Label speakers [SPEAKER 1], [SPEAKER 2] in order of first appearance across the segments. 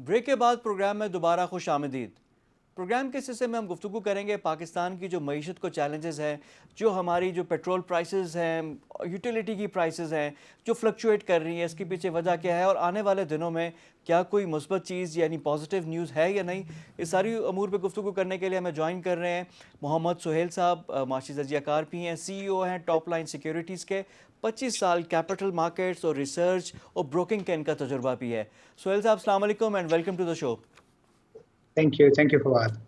[SPEAKER 1] Break के बाद programme में दोबारा खुश आमदीद। प्रोग्राम के इस हिस्से में हम गुफ्तगू करेंगे पाकिस्तान की जो मईशत को चैलेंजेस हैं, जो हमारी जो पेट्रोल प्राइसेस हैं, यूटिलिटी की प्राइसेस हैं जो फ्लक्चुएट कर रही हैं, इसके पीछे वजह क्या है और आने वाले दिनों में क्या कोई मुस्बत चीज़ यानी पॉजिटिव न्यूज़ है या नहीं। इस सारी अमूर पर गुफ्तगू करने के लिए हमें ज्वाइन कर रहे हैं मोहम्मद सुहेल साहब। माशी तजियाकार भी हैं, CEO हैं टॉप लाइन सिक्योरिटीज़ के। 25 साल कैपिटल मार्केट्स और रिसर्च और ब्रोकिंग का इनका तजुर्बा भी है। सुहेल साहब, अस्सलाम वालेकुम and welcome to the show.
[SPEAKER 2] Thank you Fawad.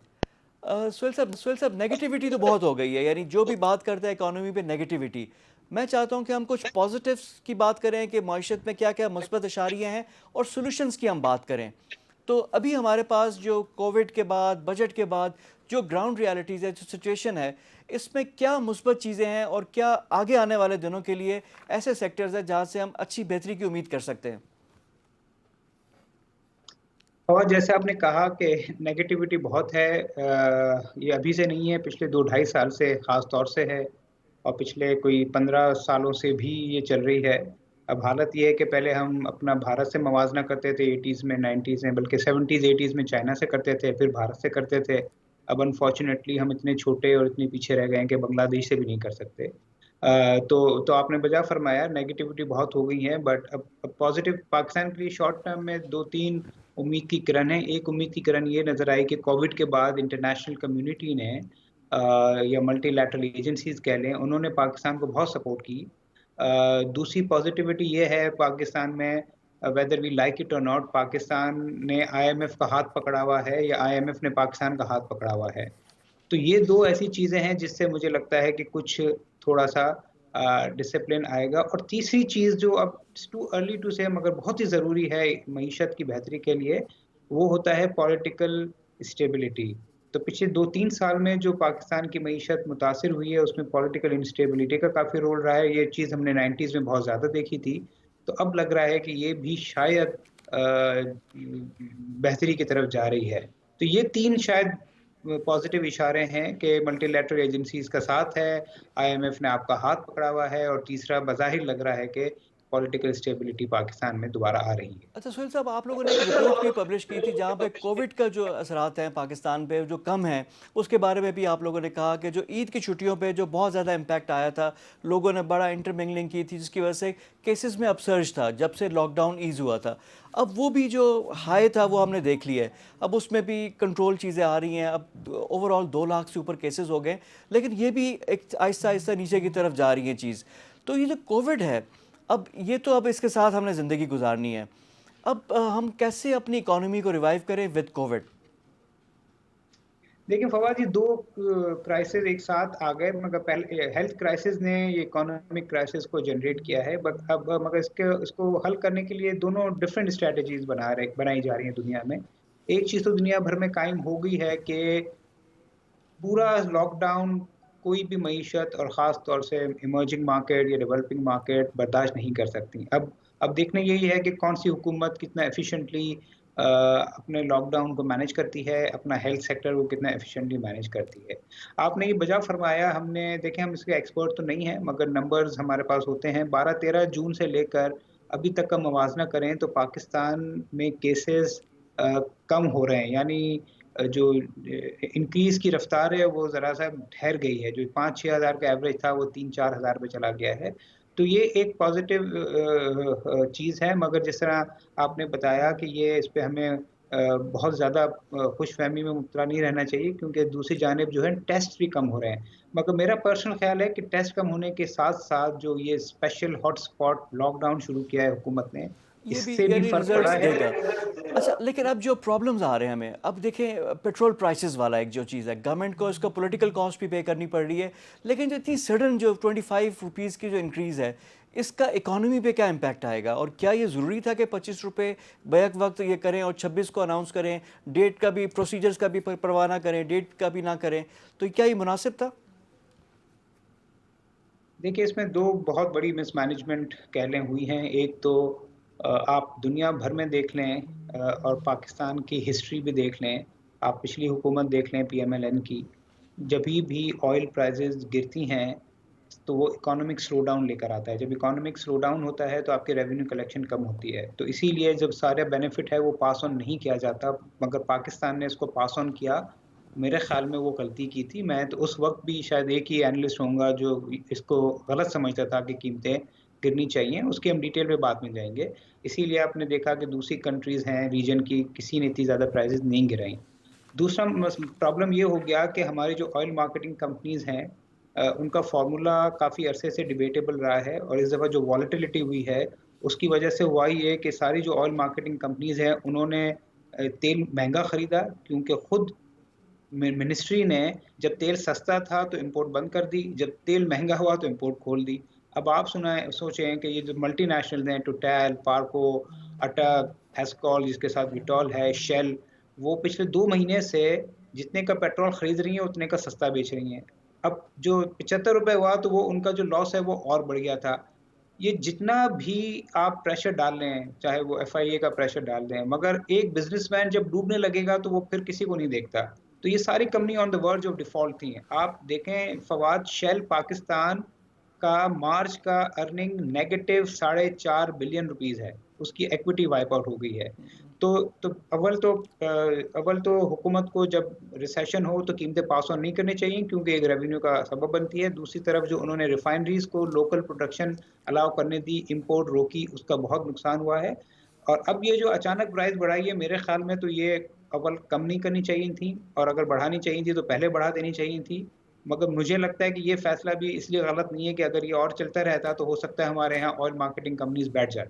[SPEAKER 1] Suhail साहब, नेगेटिविटी तो बहुत हो गई है, यानी जो भी बात करता है इकोनॉमी पे नेगेटिविटी। मैं चाहता हूं कि हम कुछ पॉजिटिव्स की बात करें कि माशत में क्या क्या मुस्बत इशारियाँ हैं और सॉल्यूशंस की हम बात करें। तो अभी हमारे पास जो कोविड के बाद, बजट के बाद जो ग्राउंड रियलिटीज़ है, जो सिचुएशन है, इसमें क्या मुस्बत चीज़ें हैं और क्या आगे आने वाले दिनों के लिए ऐसे सेक्टर्स हैं जहाँ से हम अच्छी बेहतरी की उम्मीद कर सकते हैं।
[SPEAKER 2] और जैसे आपने कहा कि नेगेटिविटी बहुत है, ये अभी से नहीं है, पिछले 2 ढाई साल से ख़ास तौर से है और पिछले कोई 15 सालों से भी ये चल रही है। अब हालत ये है कि पहले हम अपना भारत से मवाजना करते थे 80s में, 90s में, बल्कि 70s 80s में चाइना से करते थे, फिर भारत से करते थे। अब अनफॉर्चुनेटली हम इतने छोटे और इतने पीछे रह गए हैं कि बांग्लादेश से भी नहीं कर सकते। तो आपने बजा फरमाया, नेगेटिविटी बहुत हो गई है, बट अब पॉजिटिव पाकिस्तान के लिए शॉर्ट टर्म में 2-3 उम्मीद की किरण है। एक उम्मीद की किरण ये नज़र आई कि कोविड के बाद इंटरनेशनल कम्युनिटी ने या मल्टीलैटरल एजेंसीज कह लें, उन्होंने पाकिस्तान को बहुत सपोर्ट की। दूसरी पॉजिटिविटी ये है पाकिस्तान में, वेदर वी लाइक इट और नॉट, पाकिस्तान ने IMF का हाथ पकड़ा हुआ है या IMF ने पाकिस्तान का हाथ पकड़ा हुआ है। तो ये 2 ऐसी चीज़ें हैं जिससे मुझे लगता है कि कुछ थोड़ा-सा डिसिप्लिन आएगा। और तीसरी चीज़ जो अब इट्स टू अर्ली टू से, मगर बहुत ही ज़रूरी है मईशत की बेहतरी के लिए, वो होता है पॉलिटिकल स्टेबिलिटी। तो पिछले 2-3 साल में जो पाकिस्तान की मईशत मुतासिर हुई है, उसमें पॉलिटिकल इंस्टेबिलिटी का काफ़ी रोल रहा है। ये चीज़ हमने 90s में बहुत ज़्यादा देखी थी। तो अब लग रहा है कि ये भी शायद बेहतरी की तरफ जा रही है। तो ये 3 शायद पॉजिटिव इशारे हैं कि मल्टीलैटरल एजेंसीज का साथ है, IMF ने आपका हाथ पकड़ा हुआ है, और तीसरा बज़ाहिर लग रहा है कि पॉलिटिकल स्टेबिलिटी पाकिस्तान में दोबारा आ रही है।
[SPEAKER 1] अच्छा सुहेल साहब, आप लोगों ने एक रिपोर्ट भी पब्लिश की थी जहाँ पे कोविड का जो असरात हैं पाकिस्तान पे जो कम है, उसके बारे में भी आप लोगों ने कहा कि जो ईद की छुट्टियों पे जो बहुत ज़्यादा इम्पैक्ट आया था, लोगों ने बड़ा इंटरमिंगलिंग की थी जिसकी वजह से केसेस में अपसर्ज था जब से लॉकडाउन ईज हुआ था। अब वो भी जो हाई था वो हमने देख लिया है, अब उसमें भी कंट्रोल चीज़ें आ रही हैं। अब ओवरऑल 2 लाख से ऊपर केसेस हो गए, लेकिन ये भी एक आहिस्ता आहिस्ता नीचे की तरफ जा रही है चीज़। तो ये जो कोविड है, अब ये तो अब इसके साथ हमने ज़िंदगी गुजारनी है। अब हम कैसे अपनी इकोनॉमी को रिवाइव करें विद कोविड।
[SPEAKER 2] देखिए फवाद, ये 2 क्राइसिस एक साथ आ गए, मगर पहले हेल्थ क्राइसिस ने ये इकोनॉमिक क्राइसिस को जनरेट किया है। बट अब मगर इसको हल करने के लिए दोनों डिफरेंट स्ट्रेटजीज बनाई जा रही हैं दुनिया में। एक चीज़ तो दुनिया भर में कायम हो गई है कि पूरा लॉकडाउन कोई भी मईशत और ख़ास तौर से इमर्जिंग मार्केट या डेवलपिंग मार्केट बर्दाश्त नहीं कर सकती। अब देखना यही है कि कौन-सी हुकूमत कितना एफ़िशिएंटली अपने लॉकडाउन को मैनेज करती है, अपना हेल्थ सेक्टर वो कितना एफ़िशिएंटली मैनेज करती है। आपने ये बजा फ़रमाया, हमने देखें, हम इसके एक्सपर्ट तो नहीं हैं, मगर नंबर्स हमारे पास होते हैं। 12-13 जून से लेकर अभी तक का मवाज़ना करें तो पाकिस्तान में केसेज़ कम हो रहे हैं। यानी जो इंक्रीज़ की रफ़्तार है वो ज़रा-सा ठहर गई है। जो 5-6 हज़ार का एवरेज था वो 3-4 हज़ार पे चला गया है। तो ये एक पॉज़िटिव चीज़ है, मगर जिस तरह आपने बताया कि ये इस पे हमें बहुत ज़्यादा खुशफ़हमी में मुब्तला नहीं रहना चाहिए, क्योंकि दूसरी जानिब जो है टेस्ट भी कम हो रहे हैं। मगर मेरा पर्सनल ख़्याल है कि टेस्ट कम होने के साथ-साथ जो ये स्पेशल हॉटस्पॉट लॉकडाउन शुरू किया है हुकूमत ने,
[SPEAKER 1] ये भी
[SPEAKER 2] इससे भी
[SPEAKER 1] यानी
[SPEAKER 2] फ़र्क पड़ा
[SPEAKER 1] रिजल्ट्स देगा।
[SPEAKER 2] है।
[SPEAKER 1] अच्छा, लेकिन अब जो प्रॉब्लम्स आ रहे हैं हमें, अब देखें पेट्रोल प्राइसेस वाला एक जो चीज़ है, गवर्नमेंट को इसका पॉलिटिकल कॉस्ट भी पे करनी पड़ रही है, लेकिन जो इतनी सडन जो 25 रुपीज़ की जो इंक्रीज़ है, इसका इकोनॉमी पे क्या इम्पैक्ट आएगा और क्या ये ज़रूरी था कि 25 रुपये बैक वक्त ये करें और 26 को अनाउंस करें, डेट का भी, प्रोसीजर्स का भी परवाह ना करें, डेट का भी ना करें, तो क्या ये मुनासिब था?
[SPEAKER 2] देखिए, इसमें 2 बहुत बड़ी मिसमैनेजमेंट कह लें हुई हैं। एक तो आप दुनिया भर में देख लें, और पाकिस्तान की हिस्ट्री भी देख लें, आप पिछली हुकूमत देख लें PMLN की, जभी भी ऑयल प्राइसेज़ गिरती हैं, तो वो इकोनॉमिक स्लो डाउन लेकर आता है। जब इकोनॉमिक स्लो डाउन होता है तो आपकी रेवेन्यू कलेक्शन कम होती है। तो इसीलिए जब सारा बेनिफिट है वो पास ऑन नहीं किया जाता, मगर पाकिस्तान ने इसको पास ऑन किया। मेरे ख़्याल में वो गलती की थी। मैं तो उस वक़्त भी शायद एक ही एनालिस्ट होऊँगा जो इसको गलत समझता था कि कीमतें गिरनी चाहिए। उसकी हम डिटेल में बाद में जाएँगे। इसीलिए आपने देखा कि दूसरी कंट्रीज़ हैं रीजन की, किसी ने इतनी ज़्यादा प्राइसेज़ नहीं गिराई। दूसरा प्रॉब्लम ये हो गया कि हमारी जो ऑयल मार्केटिंग कंपनीज़ हैं, उनका फ़ॉर्मूला काफ़ी अरसे से डिबेटेबल रहा है और इस दफ़ा जो वॉलेटिलिटी हुई है, उसकी वजह से हुआ ये कि सारी जो ऑयल मार्केटिंग कंपनीज़ हैं, उन्होंने तेल महँगा खरीदा क्योंकि खुद मिनिस्ट्री ने जब तेल सस्ता था तो इंपोर्ट बंद कर दी, जब तेल महँगा हुआ तो इंपोर्ट खोल दी। अब आप सोचें कि ये जो मल्टीनेशनल्स हैं टोटल, पार्को, अटक, एस्कॉल जिसके साथ विटॉल है, शेल, वो पिछले 2 महीने से जितने का पेट्रोल खरीद रही हैं उतने का सस्ता बेच रही हैं। अब जो ₹75 हुआ तो वो उनका जो लॉस है वो और बढ़ गया था। ये जितना भी आप प्रेशर डाल लें, चाहे वो एफआईए का प्रेशर डाल दें, मगर एक बिज़नेसमैन जब डूबने लगेगा तो वो फिर किसी को नहीं देखता। तो ये सारी company on the verge of default थी। आप देखें फवाद, शेल पाकिस्तान का मार्च का अर्निंग नेगेटिव साढ़े 4 बिलियन रुपीस है। उसकी इक्विटी वाइप आउट हो गई है। तो तो अव्वल तो हुकूमत को जब रिसेशन हो तो कीमतें पास ऑन नहीं करनी चाहिए क्योंकि एक रेवेन्यू का सबब बनती है। दूसरी तरफ जो उन्होंने रिफाइनरीज़ को लोकल प्रोडक्शन अलाउ करने दी, इम्पोर्ट रोकी, उसका बहुत नुकसान हुआ है। और अब ये जो अचानक प्राइस बढ़ाई है, मेरे ख़्याल में तो ये अव्वल कम नहीं करनी चाहिए थी और अगर बढ़ानी चाहिए थी तो पहले बढ़ा देनी चाहिए थी। मगर मुझे लगता है कि ये फ़ैसला भी इसलिए गलत नहीं है कि अगर ये और चलता रहता तो हो सकता है हमारे यहाँ ऑयल मार्केटिंग कंपनीज़ बैठ जाएँ।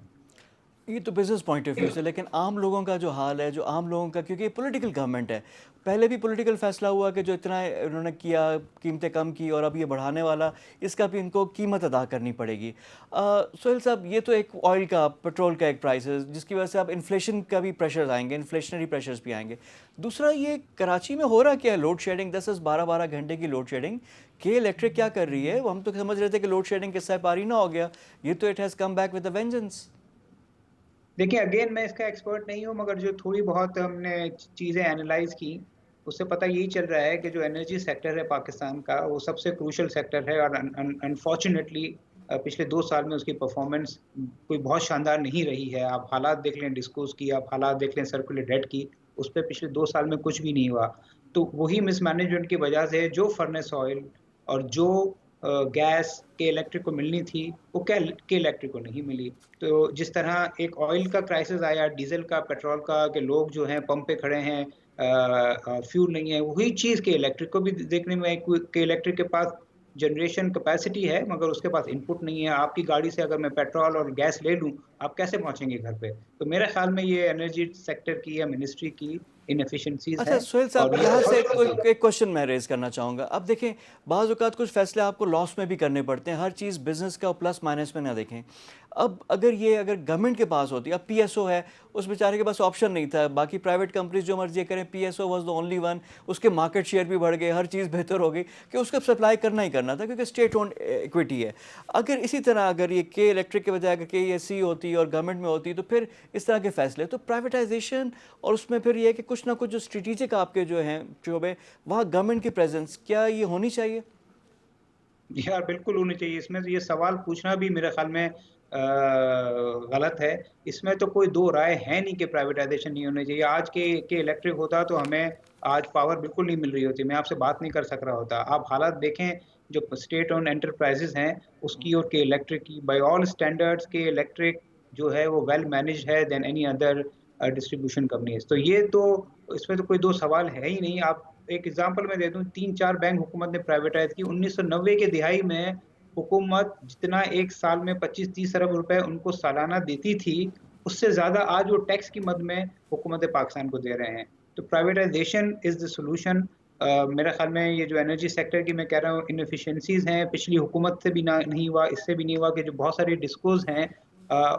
[SPEAKER 1] ये तो बिज़नेस पॉइंट ऑफ व्यू से, लेकिन आम लोगों का जो हाल है, जो आम लोगों का, क्योंकि ये पॉलिटिकल गवर्नमेंट है, पहले भी पॉलिटिकल फैसला हुआ कि जो इतना उन्होंने किया, कीमतें कम की, और अब ये बढ़ाने वाला, इसका भी इनको कीमत अदा करनी पड़ेगी। सोहेल साहब, ये तो एक ऑयल का, पेट्रोल का एक प्राइस है जिसकी वजह से अब इन्फ्लेशन का भी प्रेशर आएंगे, इन्फ्लेशनरी प्रेशर्स भी आएंगे। दूसरा, ये कराची में हो रहा क्या है, लोड शेडिंग, 10 12 घंटे की लोड शेडिंग। के इलेक्ट्रिक क्या कर रही है? वो हम तो समझ रहे थे कि लोड शेडिंग किस्सा पारी ना हो गया, ये तो it has come back with a vengeance.
[SPEAKER 2] देखिए, अगेन मैं इसका एक्सपर्ट नहीं हूँ, मगर जो थोड़ी बहुत हमने चीज़ें एनालाइज़ की, उससे पता यही चल रहा है कि जो एनर्जी सेक्टर है पाकिस्तान का, वो सबसे क्रूशियल सेक्टर है और अनफॉर्च्यूनेटली पिछले 2 साल में उसकी परफ़ॉर्मेंस कोई बहुत शानदार नहीं रही है। आप हालात देख लें डिस्कोज़ की, आप हालात देख लें सर्कुलर डेट की, उस पे पिछले 2 साल में कुछ भी नहीं हुआ। तो वही मिसमैनेजमेंट की वजह से जो फर्नेस ऑयल और जो गैस के इलेक्ट्रिक को मिलनी थी, वो के इलेक्ट्रिक को नहीं मिली। तो जिस तरह एक ऑयल का क्राइसिस आया, डीज़ल का, पेट्रोल का, कि लोग जो हैं पंप पे खड़े हैं, फ्यूल नहीं है, वही चीज़ के इलेक्ट्रिक को भी देखने में आई। के इलेक्ट्रिक के पास जनरेशन कैपेसिटी है, मगर उसके पास इनपुट नहीं है। आपकी गाड़ी से अगर मैं पेट्रोल और गैस ले लूँ, आप कैसे पहुँचेंगे घर पे? तो मेरे ख़्याल में ये एनर्जी सेक्टर की या मिनिस्ट्री की इनएफिशिएंसीज़
[SPEAKER 1] अच्छा
[SPEAKER 2] हैं
[SPEAKER 1] सोहेल साहब,
[SPEAKER 2] और ये
[SPEAKER 1] यहाँ से
[SPEAKER 2] बहुत
[SPEAKER 1] कोई
[SPEAKER 2] गलती है।
[SPEAKER 1] एक क्वेश्चन मैं रेज़ करना चाहूँगा। अब देखें, बाज़ औक़ात कुछ फ़ैसले आपको लॉस में भी करने पड़ते हैं, हर चीज़ बिज़नेस का प्लस माइनस में ना देखें। अब अगर गवर्नमेंट के पास होती, अब पीएसओ है, उस बेचारे के पास ऑप्शन नहीं था, बाकी प्राइवेट कंपनीज़ जो मर्ज़ी करें, PSO was the only one, उसके मार्केट शेयर भी बढ़ गए, हर चीज़ बेहतर हो गई कि उसको सप्लाई करना ही करना था क्योंकि स्टेट ओन्ड इक्विटी है। अगर इसी तरह अगर ये के इलेक्ट्रिक के बजाय अगर केईएससी होती और गवर्नमेंट में होती, तो फिर इस तरह के फ़ैसले तो प्राइवेटाइजेशन, और उसमें फिर ये है कि कुछ ना कुछ जो स्ट्रेटेजिक आपके जो हैं शोबे, वहाँ गवर्नमेंट की प्रेजेंस क्या ये होनी चाहिए?
[SPEAKER 2] यार बिल्कुल होनी चाहिए। इसमें तो ये सवाल पूछना भी मेरे ख़्याल में गलत है। इसमें तो कोई 2 राय है नहीं कि प्राइवेटाइज़ेशन नहीं होनी चाहिए। आज के इलेक्ट्रिक होता तो हमें आज पावर बिल्कुल नहीं मिल रही होती। मैं आपसे बात नहीं कर सक रहा होता। आप हालात देखें जो स्टेट ओन्ड एंटरप्राइज़ेज़ हैं, उसकी और के इलेक्ट्रिक की, by all standards K Electric जो है वो वेल मैनेज्ड है then any other distribution companies. तो ये तो इसमें तो कोई 2 सवाल है ही नहीं। आप एक एग्ज़ाम्पल मैं दे दूँ, 3-4 बैंक हुकूमत ने प्राइवेटाइज़ की। 1990 के दिहाई में हुकूमत जितना एक साल में 25-30 अरब रुपए उनको सालाना देती थी, उससे ज़्यादा आज वो टैक्स की मद में हुकूमत पाकिस्तान को दे रहे हैं। तो प्राइवेटाइज़ेशन इज़ द सॉल्यूशन। मेरे ख़्याल में ये जो एनर्जी सेक्टर की मैं कह रहा हूँ इनएफिशिएंसीज़ हैं, पिछली हुकूमत से भी ना नहीं हुआ, इससे भी नहीं हुआ कि जो बहुत सारी डिस्कोज़ हैं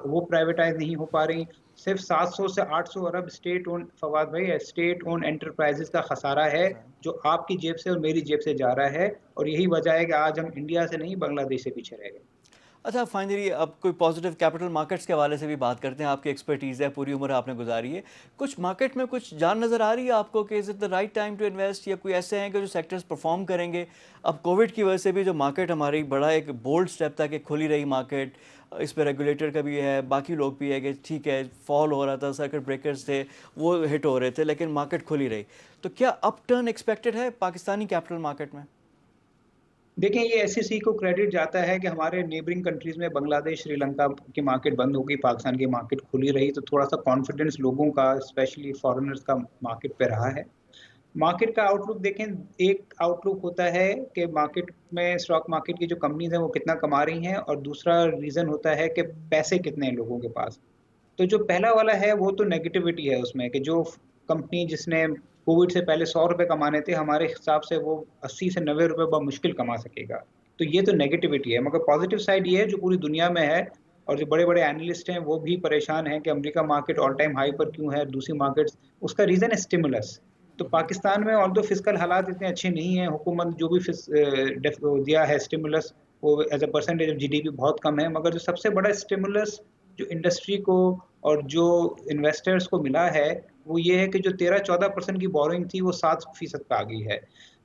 [SPEAKER 2] वो प्राइवेटाइज़ नहीं हो पा रही। सिर्फ़ 700 से 800 अरब स्टेट ओन्ड, फवाद भाई, स्टेट ओन्ड एंटरप्राइज़ेज़ का खसारा है, जो आपकी जेब से और मेरी जेब से जा रहा है और यही वजह है कि आज हम इंडिया से नहीं बांग्लादेश से पीछे रह गए।
[SPEAKER 1] अच्छा, फाइनली अब कोई पॉजिटिव कैपिटल मार्केट्स के हवाले से भी बात करते हैं। आपकी एक्सपर्टीज़ है, पूरी उम्र आपने गुजारी है। कुछ मार्केट में कुछ जान नज़र आ रही है आपको कि is it the right time to invest, या कोई ऐसे हैं कि जो सेक्टर्स परफॉर्म करेंगे? अब कोविड की वजह से भी जो मार्केट हमारी बड़ा एक बोल्ड स्टेप था कि खुली रही मार्केट, इस पे रेगुलेटर का भी है, बाकी लोग भी है कि ठीक है फॉल हो रहा था, सर्किट ब्रेकर्स थे वो हिट हो रहे थे, लेकिन मार्केट खुली रही। तो क्या अप टर्न एक्सपेक्टेड है पाकिस्तानी कैपिटल मार्केट में?
[SPEAKER 2] देखिए, ये एसईसी को क्रेडिट जाता है कि हमारे नेबरिंग कंट्रीज़ में बांग्लादेश, श्रीलंका की मार्केट बंद हो गई, पाकिस्तान की मार्केट खुली रही, तो थोड़ा-सा कॉन्फिडेंस लोगों का, स्पेशली फॉरेनर्स का मार्केट पे रहा है। मार्केट का आउटलुक देखें, एक आउटलुक होता है कि मार्केट में, स्टॉक मार्केट की जो कंपनीज़ हैं वो कितना कमा रही हैं, और दूसरा रीज़न होता है कि पैसे कितने हैं लोगों के पास। तो जो पहला वाला है वो तो नेगेटिविटी है उसमें, कि जो कंपनी जिसने कोविड से पहले ₹100 कमाने थे, हमारे हिसाब से वो 80 से ₹90 बमुश्किल कमा सकेगा। तो ये तो नेगेटिविटी है, मगर पॉजिटिव साइड ये है जो पूरी दुनिया में है, और जो बड़े-बड़े एनालिस्ट हैं वो भी परेशान हैं कि America market all time high पर क्यों है, दूसरी मार्केट्स, उसका रीज़न है स्टिमुलस। तो पाकिस्तान में ऑल्दो फिस्कल हालात इतने अच्छे नहीं हैं, हुकूमत जो भी दिया है स्टिमुलस, वो as a percentage of GDP बहुत कम है, मगर जो सबसे बड़ा स्टिमुलस जो इंडस्ट्री को और जो इन्वेस्टर्स को मिला है, वो ये है कि जो 13-14% की बोरोइंग थी, वो 7% पे आ गई है।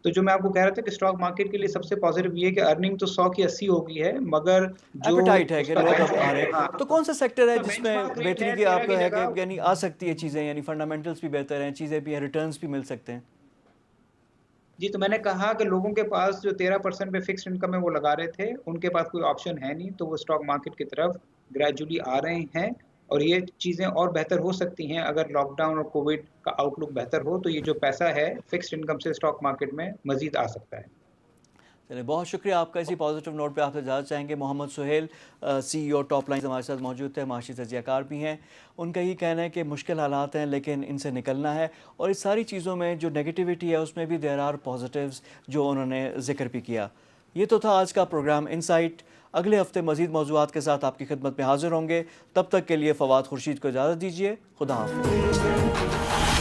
[SPEAKER 2] तो जो मैं आपको कह रहा था कि स्टॉक मार्केट के लिए सबसे पॉज़िटिव ये है कि अर्निंग तो 100 की 80 हो गई है, मगर जो
[SPEAKER 1] एपेटाइट है कि
[SPEAKER 2] उसका
[SPEAKER 1] लोग अब आ रहे
[SPEAKER 2] बेंचमार्क,
[SPEAKER 1] हैं।
[SPEAKER 2] हाँ,
[SPEAKER 1] तो कौन सा सेक्टर है
[SPEAKER 2] उसका
[SPEAKER 1] जिसमें
[SPEAKER 2] बेंचमार्क रेट
[SPEAKER 1] बेहतरी
[SPEAKER 2] है
[SPEAKER 1] की
[SPEAKER 2] 13
[SPEAKER 1] आपको
[SPEAKER 2] की
[SPEAKER 1] है कि
[SPEAKER 2] जगह।
[SPEAKER 1] यानी आ सकती है चीज़ें, यानी फंडामेंटल्स भी बेहतर हैं, चीज़ें भी हैं, रिटर्न्स भी मिल सकते हैं?
[SPEAKER 2] जी, तो मैंने कहा कि लोगों के पास जो 13% पे फिक्स्ड इनकम है वो लगा रहे थे, उनके पास कोई ऑप्शन है नहीं, तो वो स्टॉक मार्केट की तरफ ग्रेजुअली आ रहे हैं, और ये चीज़ें और बेहतर हो सकती हैं अगर लॉकडाउन और कोविड का आउटलुक बेहतर हो, तो ये जो पैसा है फिक्स्ड इनकम से स्टॉक मार्केट में मज़ीद आ सकता है।
[SPEAKER 1] चलिए, बहुत शुक्रिया आपका। इसी पॉजिटिव नोट पे आपसे जानना चाहेंगे मोहम्मद सुहेल, सीईओ टॉप लाइन हमारे साथ मौजूद थे, माशी तजज़ियाकार भी हैं। उनका ही कहना है कि मुश्किल हालात हैं लेकिन इनसे निकलना है, और इस सारी चीज़ों में जो नेगेटिविटी है उसमें भी देयर आर पॉजिटिव्स जो उन्होंने ज़िक्र भी किया। ये तो था आज का प्रोग्राम इनसाइट। अगले हफ्ते मज़ीद मौज़ूआत के साथ आपकी खिदमत में हाजिर होंगे। तब तक के लिए फ़वाद खुर्शीद को इजाज़त दीजिए। खुदा हाफ़िज़।